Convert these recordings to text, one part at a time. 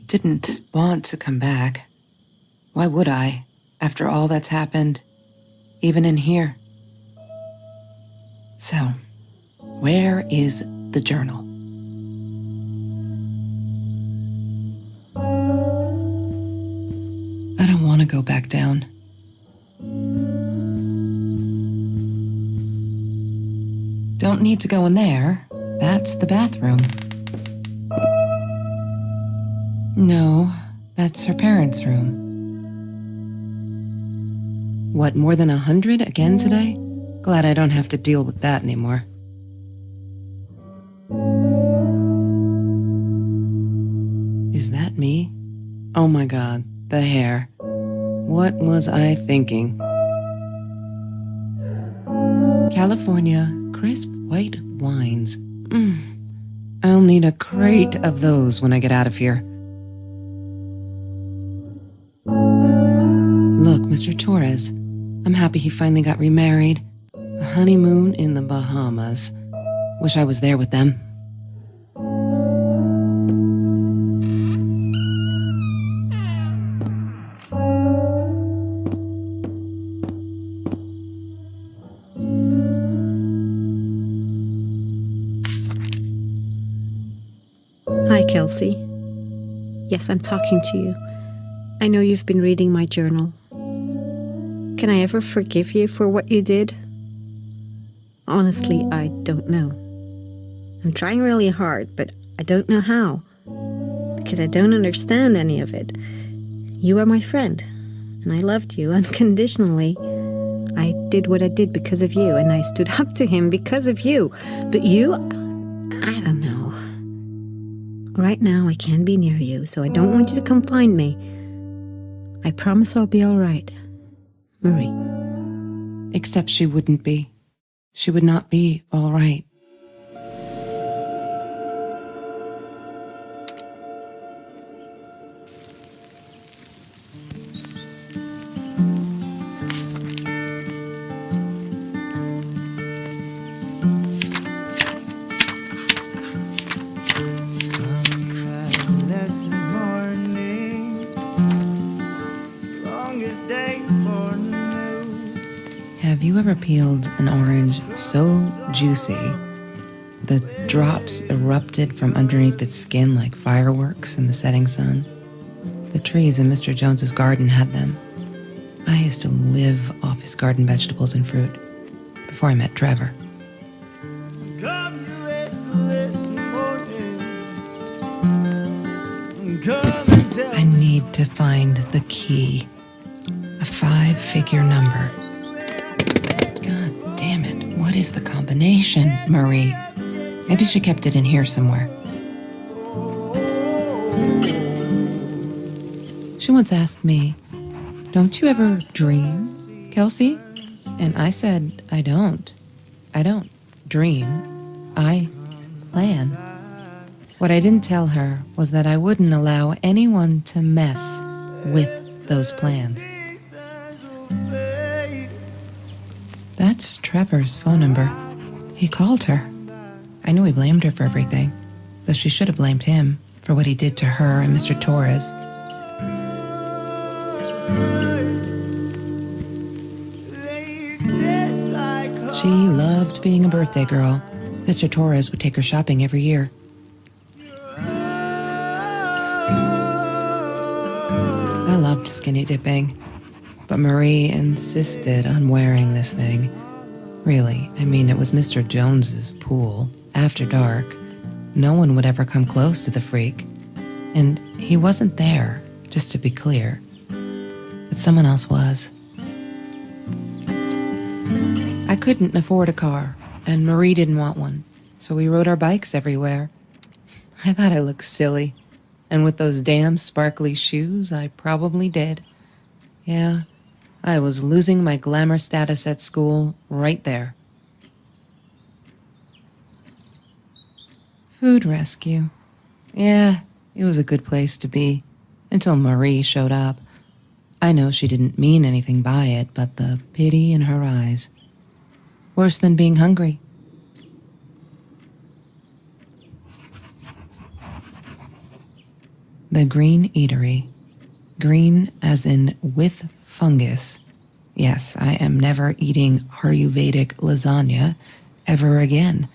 didn't want to come back. Why would I, after all that's happened, even in here? So, where is the journal? I don't want to go back down. Don't need to go in there. That's the bathroom. No, that's her parents' room. What, more than 100 again today? Glad I don't have to deal with that anymore. Is that me? Oh my God, the hair. What was I thinking? California crisp white wines. I'll need a crate of those when I get out of here. Look, Mr. Torres, I'm happy he finally got remarried. A honeymoon in the Bahamas. Wish I was there with them. Hi, Kelsey. Yes, I'm talking to you. I know you've been reading my journal. Can I ever forgive you for what you did? Honestly, I don't know. I'm trying really hard, but I don't know how. Because I don't understand any of it. You are my friend, and I loved you unconditionally. I did what I did because of you, and I stood up to him because of you. But you, I don't know. Right now, I can't be near you, so I don't want you to come find me. I promise I'll be all right. Marie. Except she wouldn't be. She would not be all right. Have you ever peeled an orange so juicy the drops erupted from underneath its skin like fireworks in the setting sun? The trees in Mr. Jones's garden had them. I used to live off his garden vegetables and fruit before I met Trevor. I need to find the key. A 5-figure number. God damn it. What is the combination, Marie? Maybe she kept it in here somewhere. She once asked me, "Don't you ever dream, Kelsey?" And I said, I don't. I don't dream. I plan. What I didn't tell her was that I wouldn't allow anyone to mess with those plans. That's Trevor's phone number. He called her. I knew he blamed her for everything, though she should have blamed him for what he did to her and Mr. Torres. She loved being a birthday girl. Mr. Torres would take her shopping every year. I loved skinny dipping, but Marie insisted on wearing this thing. Really, I mean, it was Mr. Jones's pool, after dark. No one would ever come close to the freak. And he wasn't there, just to be clear. But someone else was. I couldn't afford a car, and Marie didn't want one, so we rode our bikes everywhere. I thought I looked silly, and with those damn sparkly shoes, I probably did. Yeah, I was losing my glamour status at school right there. Food rescue. Yeah, it was a good place to be, until Marie showed up. I know she didn't mean anything by it, but the pity in her eyes. Worse than being hungry. The Green Eatery. Green as in with fungus. Yes, I am never eating Ayurvedic lasagna ever again.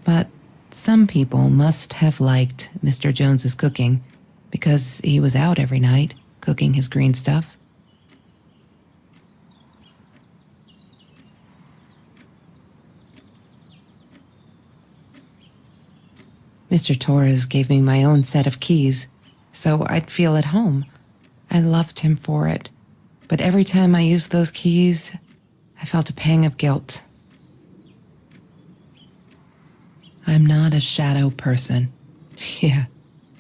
But some people must have liked Mr. Jones's cooking because he was out every night cooking his green stuff. Mr. Torres gave me my own set of keys, so I'd feel at home. I loved him for it, but every time I used those keys, I felt a pang of guilt. I'm not a shadow person. Yeah,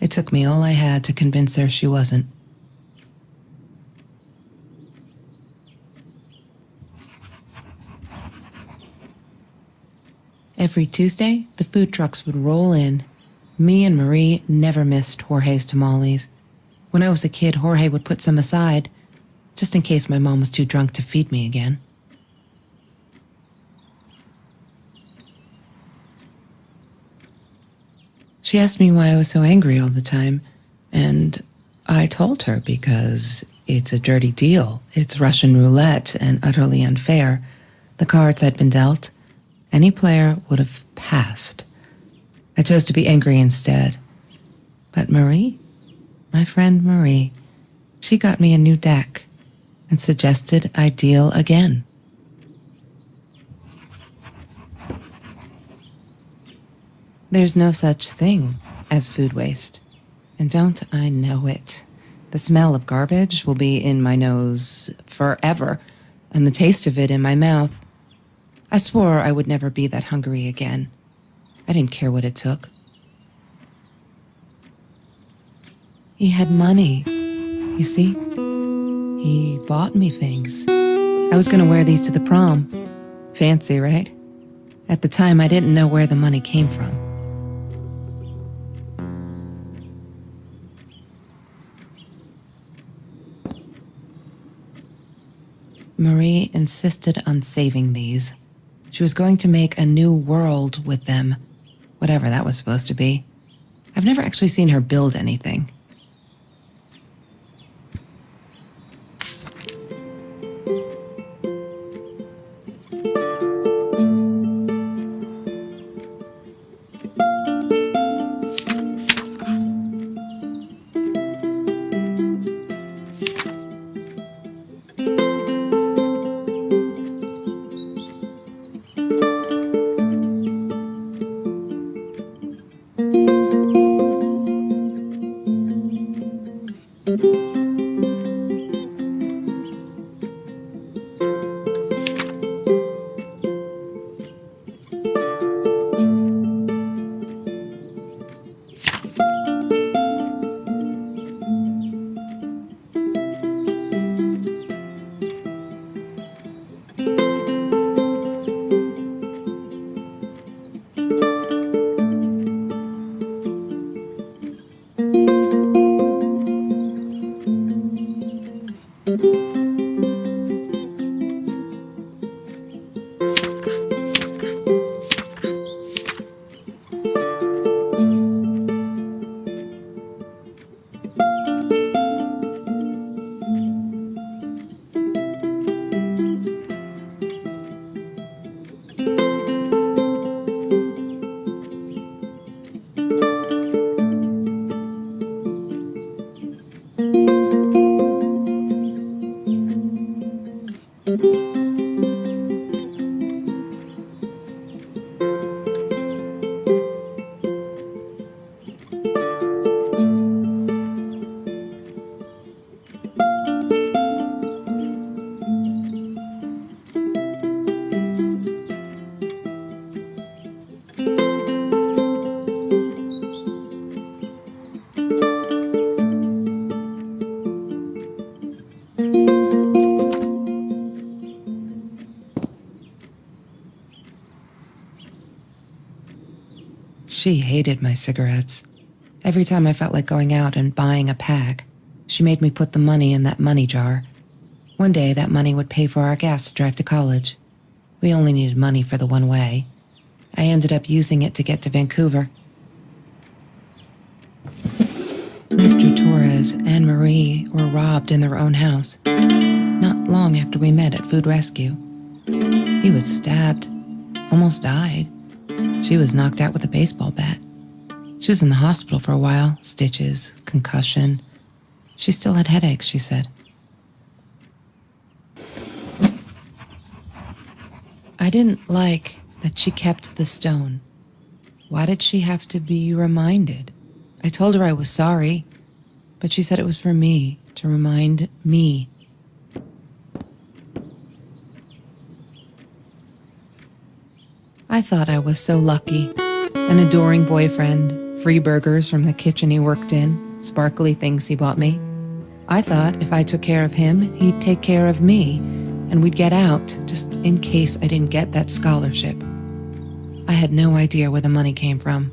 it took me all I had to convince her she wasn't. Every Tuesday, the food trucks would roll in. Me and Marie never missed Jorge's tamales. When I was a kid, Jorge would put some aside, just in case my mom was too drunk to feed me again. She asked me why I was so angry all the time, and I told her because it's a dirty deal. It's Russian roulette and utterly unfair. The cards I'd been dealt, any player would have passed. I chose to be angry instead. But Marie, my friend Marie, she got me a new deck and suggested I deal again. There's no such thing as food waste, and don't I know it? The smell of garbage will be in my nose forever, and the taste of it in my mouth. I swore I would never be that hungry again. I didn't care what it took. He had money, you see? He bought me things. I was going to wear these to the prom. Fancy, right? At the time, I didn't know where the money came from. Marie insisted on saving these. She was going to make a new world with them, whatever that was supposed to be. I've never actually seen her build anything. She hated my cigarettes. Every time I felt like going out and buying a pack, she made me put the money in that money jar. One day, that money would pay for our gas to drive to college. We only needed money for the one way. I ended up using it to get to Vancouver. Mr. Torres and Marie were robbed in their own house, not long after we met at Food Rescue. He was stabbed, almost died. She was knocked out with a baseball bat. She was in the hospital for a while, stitches, concussion. She still had headaches, she said. I didn't like that she kept the stone. Why did she have to be reminded? I told her I was sorry, but she said it was for me, to remind me. I thought I was so lucky. An adoring boyfriend, free burgers from the kitchen he worked in, sparkly things he bought me. I thought if I took care of him, he'd take care of me, and we'd get out, just in case I didn't get that scholarship. I had no idea where the money came from.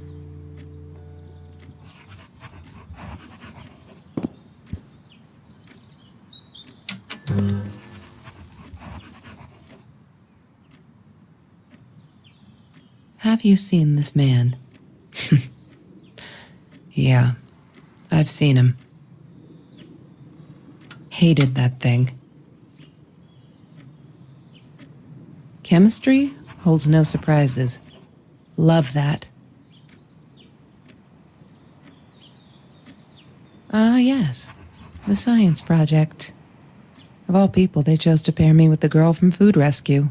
Have you seen this man? Yeah, I've seen him. Hated that thing. Chemistry holds no surprises. Love that. Ah, yes. The science project. Of all people, they chose to pair me with the girl from Food Rescue.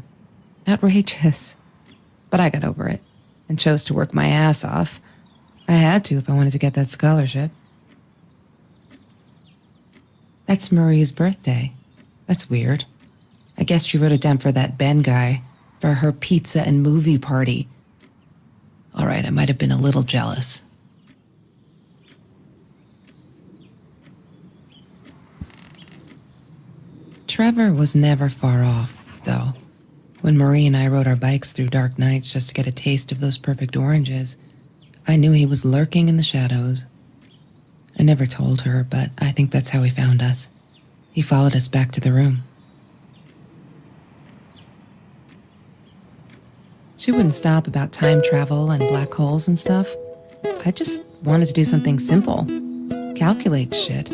Outrageous. But I got over it and chose to work my ass off. I had to if I wanted to get that scholarship. That's Marie's birthday. That's weird. I guess she wrote it down for that Ben guy, for her pizza and movie party. All right, I might have been a little jealous. Trevor was never far off, though. When Marie and I rode our bikes through dark nights just to get a taste of those perfect oranges, I knew he was lurking in the shadows. I never told her, but I think that's how he found us. He followed us back to the room. She wouldn't stop about time travel and black holes and stuff. I just wanted to do something simple. Calculate shit.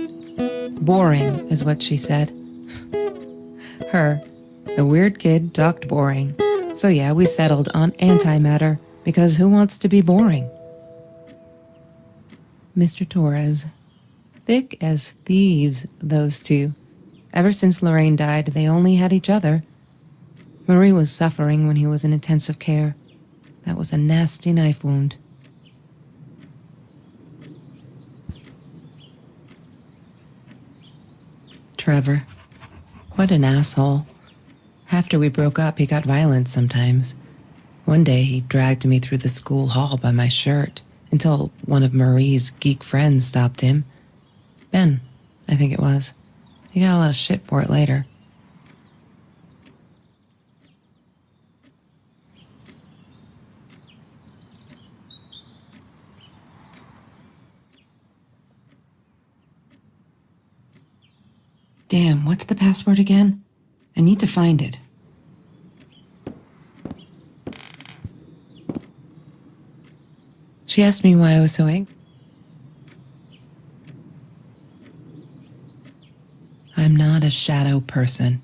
Boring is what she said. Her, the weird kid, talked boring. So yeah, we settled on antimatter, because who wants to be boring? Mr. Torres. Thick as thieves, those two. Ever since Lorraine died, they only had each other. Marie was suffering when he was in intensive care. That was a nasty knife wound. Trevor. What an asshole. After we broke up, he got violent sometimes. One day, he dragged me through the school hall by my shirt until one of Marie's geek friends stopped him. Ben, I think it was. He got a lot of shit for it later. Damn, what's the password again? I need to find it. She asked me why I was so angry. I'm not a shadow person.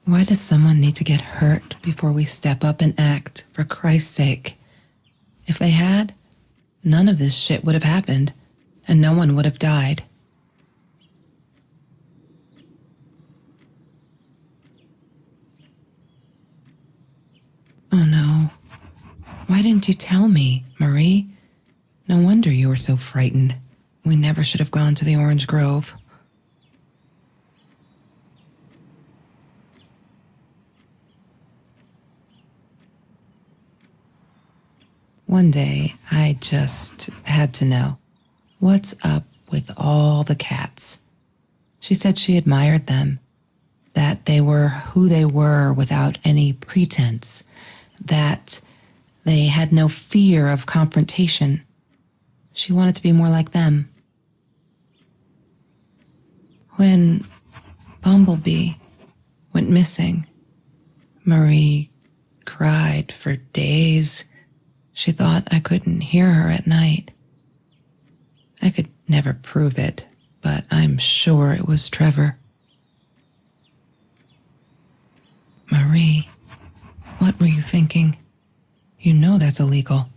Why does someone need to get hurt before we step up and act, for Christ's sake? If they had, none of this shit would have happened, and no one would have died. Oh no. Why didn't you tell me, Marie? No wonder you were so frightened. We never should have gone to the Orange Grove. One day, I just had to know. What's up with all the cats? She said she admired them. that they were who they were without any pretense, that they had no fear of confrontation. She wanted to be more like them. When Bumblebee went missing, Marie cried for days. She thought I couldn't hear her at night. I could never prove it, but I'm sure it was Trevor. Marie, what were you thinking? You know that's illegal.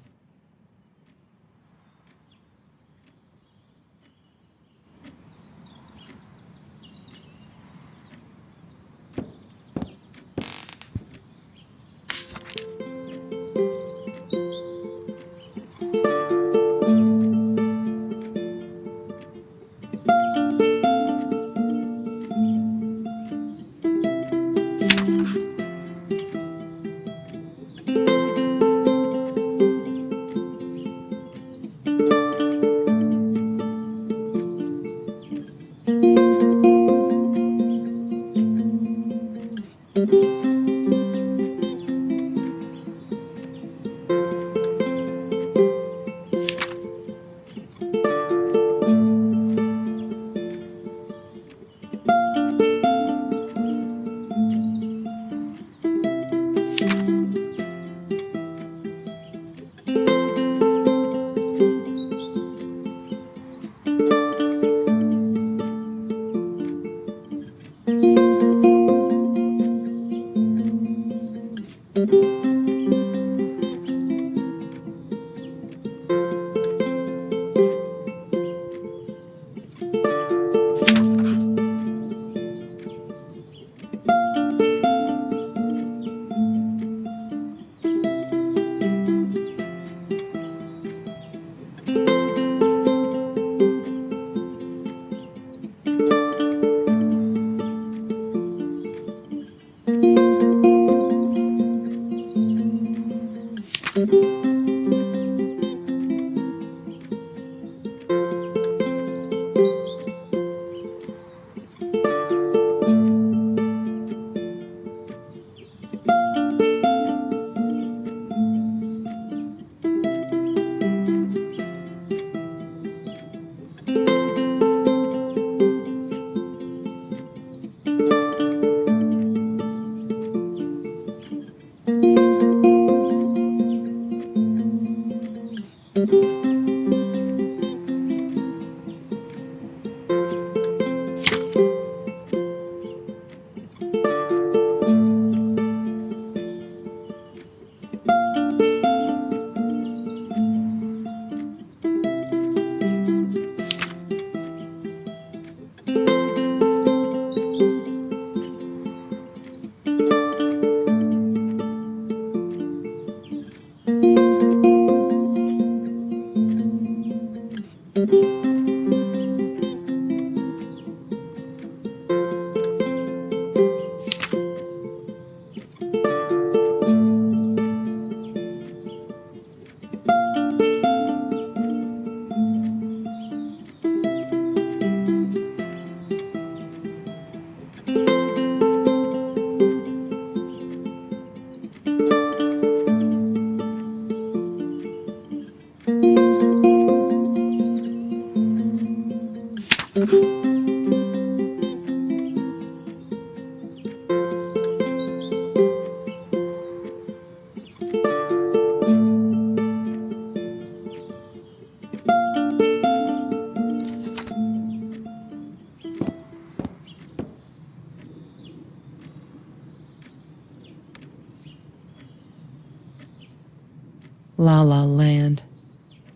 La La Land.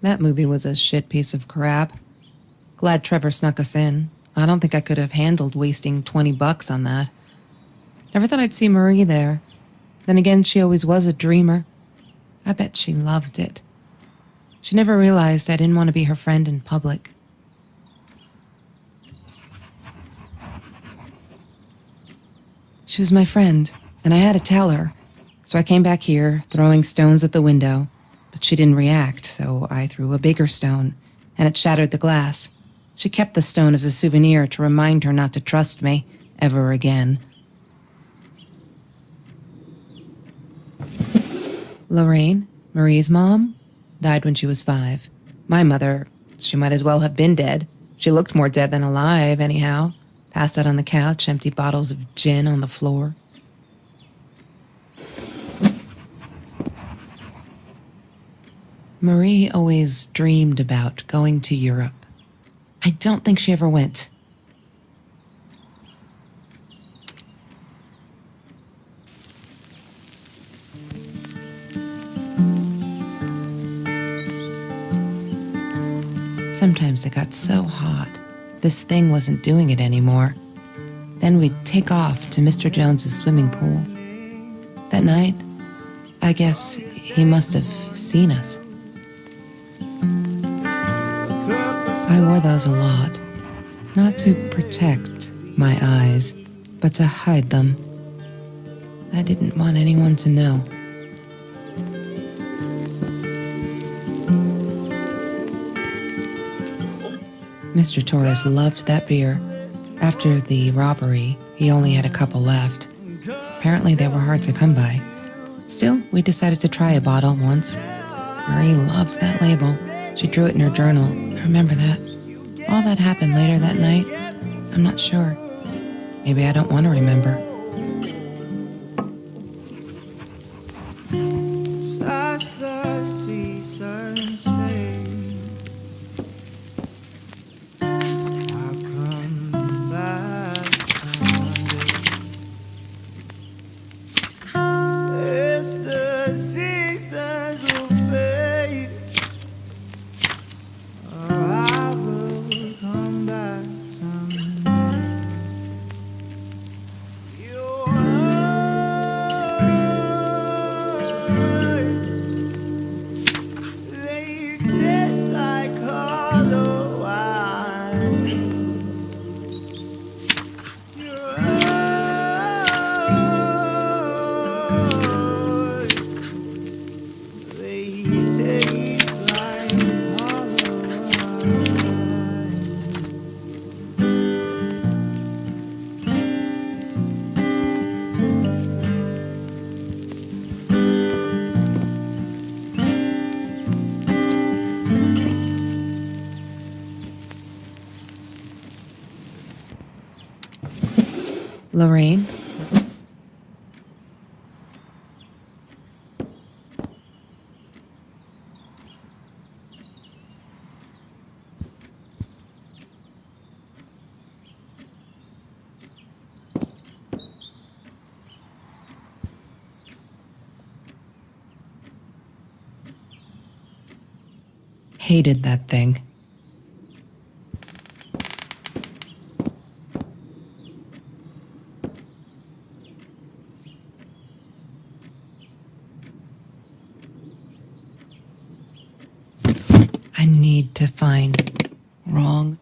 That movie was a shit piece of crap. Glad Trevor snuck us in. I don't think I could have handled wasting $20 on that. Never thought I'd see Marie there. Then again, she always was a dreamer. I bet she loved it. She never realized I didn't want to be her friend in public. She was my friend, and I had to tell her. So I came back here, throwing stones at the window, but she didn't react, so I threw a bigger stone, and it shattered the glass. She kept the stone as a souvenir to remind her not to trust me, ever again. Lorraine, Marie's mom, died when she was 5. My mother, she might as well have been dead. She looked more dead than alive, anyhow. Passed out on the couch, empty bottles of gin on the floor. Marie always dreamed about going to Europe. I don't think she ever went. Sometimes it got so hot, this thing wasn't doing it anymore. Then we'd take off to Mr. Jones's swimming pool. That night, I guess he must have seen us. I wore those a lot, not to protect my eyes, but to hide them. I didn't want anyone to know. Mr. Torres loved that beer. After the robbery, he only had a couple left. Apparently they were hard to come by. Still, we decided to try a bottle once. Marie loved that label. She drew it in her journal. I remember that. All that happened later that night, I'm not sure. Maybe I don't want to remember. As the seasons fade, I'll come back someday. As the seasons will fade, I will come back someday. Your eyes, they taste like hollow wine. Your eyes, they taste like hollow wine. Lorraine? Hated that thing. I need to find wrong.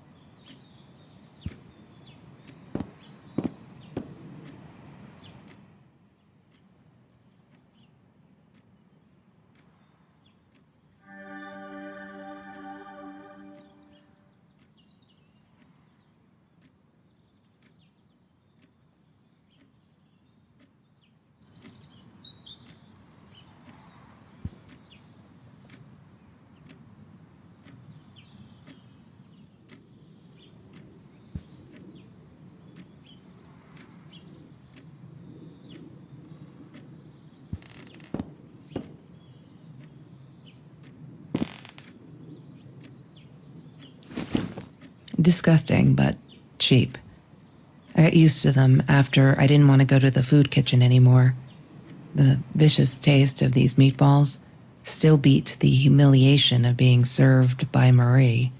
Disgusting, but cheap. I got used to them after I didn't want to go to the food kitchen anymore. The vicious taste of these meatballs still beat the humiliation of being served by Marie.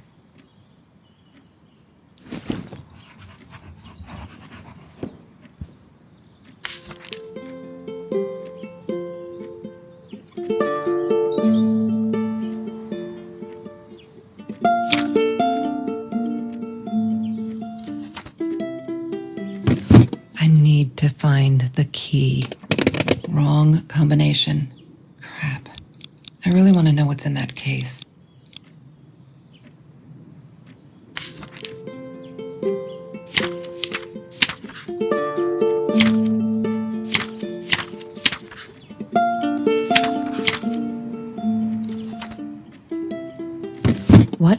I need to find the key. Wrong combination. Crap. I really want to know what's in that case.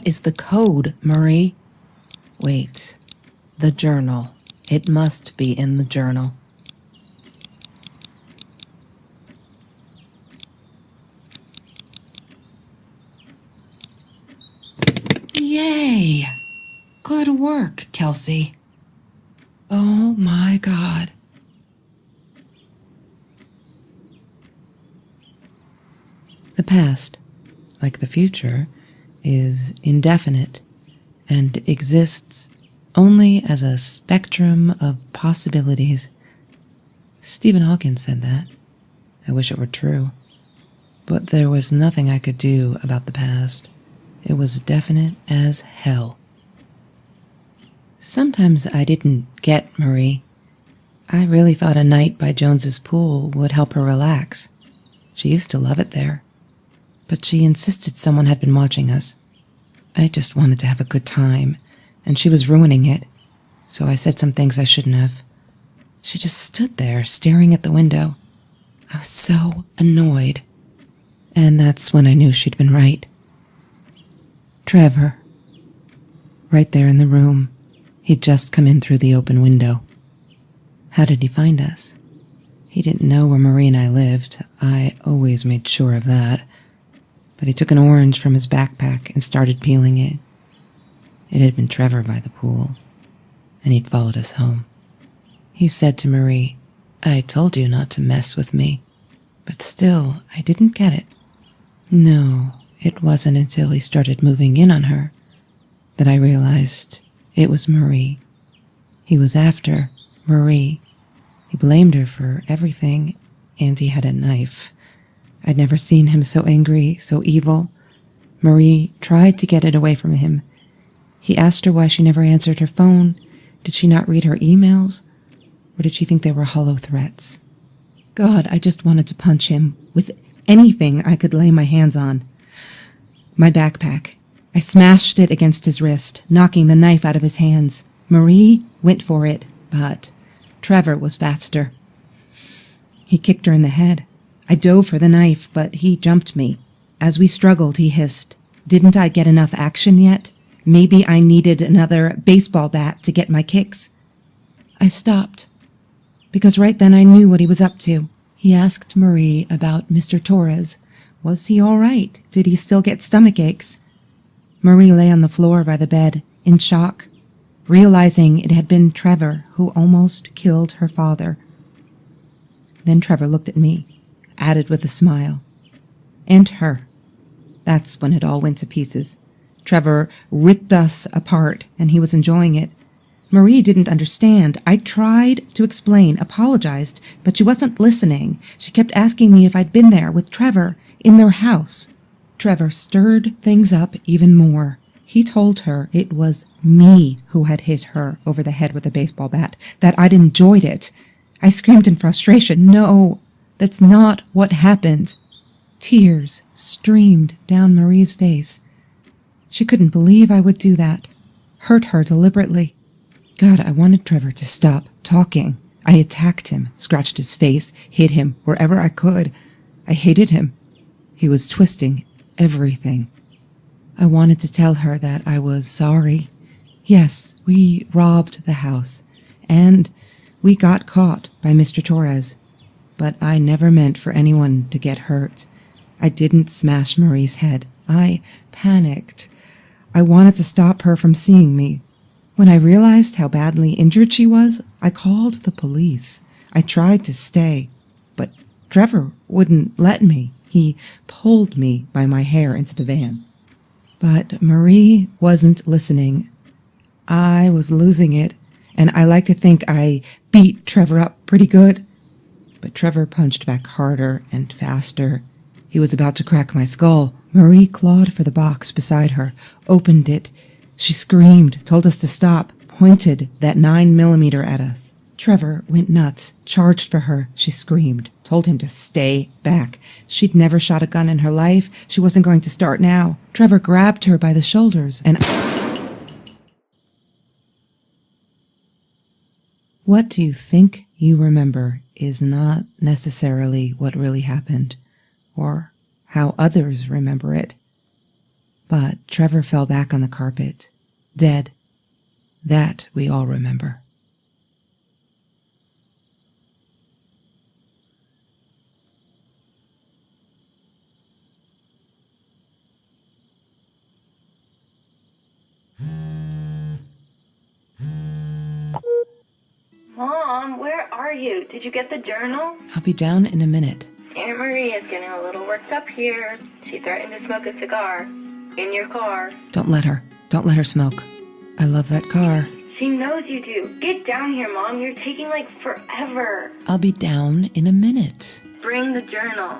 What is the code, Marie? Wait. The journal. It must be in the journal. Yay! Good work, Kelsey. Oh my God. The past, like the future, is indefinite and exists only as a spectrum of possibilities. Stephen Hawking said that. I wish it were true. But there was nothing I could do about the past. It was definite as hell. Sometimes I didn't get Marie. I really thought a night by Jones's pool would help her relax. She used to love it there. But she insisted someone had been watching us. I just wanted to have a good time, and she was ruining it, so I said some things I shouldn't have. She just stood there, staring at the window. I was so annoyed. And that's when I knew she'd been right. Trevor. Right there in the room. He'd just come in through the open window. How did he find us? He didn't know where Marie and I lived. I always made sure of that. But he took an orange from his backpack and started peeling it. It had been Trevor by the pool, and he'd followed us home. He said to Marie, "I told you not to mess with me." But still, I didn't get it. No, it wasn't until he started moving in on her that I realized it was Marie. He was after Marie. He blamed her for everything, and he had a knife. I'd never seen him so angry, so evil. Marie tried to get it away from him. He asked her why she never answered her phone. Did she not read her emails? Or did she think they were hollow threats? God, I just wanted to punch him with anything I could lay my hands on. My backpack. I smashed it against his wrist, knocking the knife out of his hands. Marie went for it, but Trevor was faster. He kicked her in the head. I dove for the knife, but he jumped me. As we struggled, he hissed, "Didn't I get enough action yet? Maybe I needed another baseball bat to get my kicks." I stopped, because right then I knew what he was up to. He asked Marie about Mr. Torres. Was he all right? Did he still get stomach aches? Marie lay on the floor by the bed, in shock, realizing it had been Trevor who almost killed her father. Then Trevor looked at me, added with a smile. And her. That's when it all went to pieces. Trevor ripped us apart, and he was enjoying it. Marie didn't understand. I tried to explain, apologized, but she wasn't listening. She kept asking me if I'd been there with Trevor, in their house. Trevor stirred things up even more. He told her it was me who had hit her over the head with a baseball bat, that I'd enjoyed it. I screamed in frustration, "No, that's not what happened." Tears streamed down Marie's face. She couldn't believe I would do that, hurt her deliberately. God, I wanted Trevor to stop talking. I attacked him, scratched his face, hit him wherever I could. I hated him. He was twisting everything. I wanted to tell her that I was sorry. Yes, we robbed the house, and we got caught by Mr. Torres. But I never meant for anyone to get hurt. I didn't smash Marie's head. I panicked. I wanted to stop her from seeing me. When I realized how badly injured she was, I called the police. I tried to stay, but Trevor wouldn't let me. He pulled me by my hair into the van. But Marie wasn't listening. I was losing it, and I like to think I beat Trevor up pretty good. But Trevor punched back harder and faster. He was about to crack my skull. Marie clawed for the box beside her, opened it. She screamed, told us to stop, pointed that 9mm at us. Trevor went nuts, charged for her. She screamed, told him to stay back. She'd never shot a gun in her life. She wasn't going to start now. Trevor grabbed her by the shoulders and... What do you think you remember is not necessarily what really happened, or how others remember it. But Trevor fell back on the carpet, dead. That we all remember. Mom, where are you? Did you get the journal? I'll be down in a minute. Aunt Marie is getting a little worked up here. She threatened to smoke a cigar. In your car. Don't let her. Don't let her smoke. I love that car. She knows you do. Get down here, Mom. You're taking like forever. I'll be down in a minute. Bring the journal.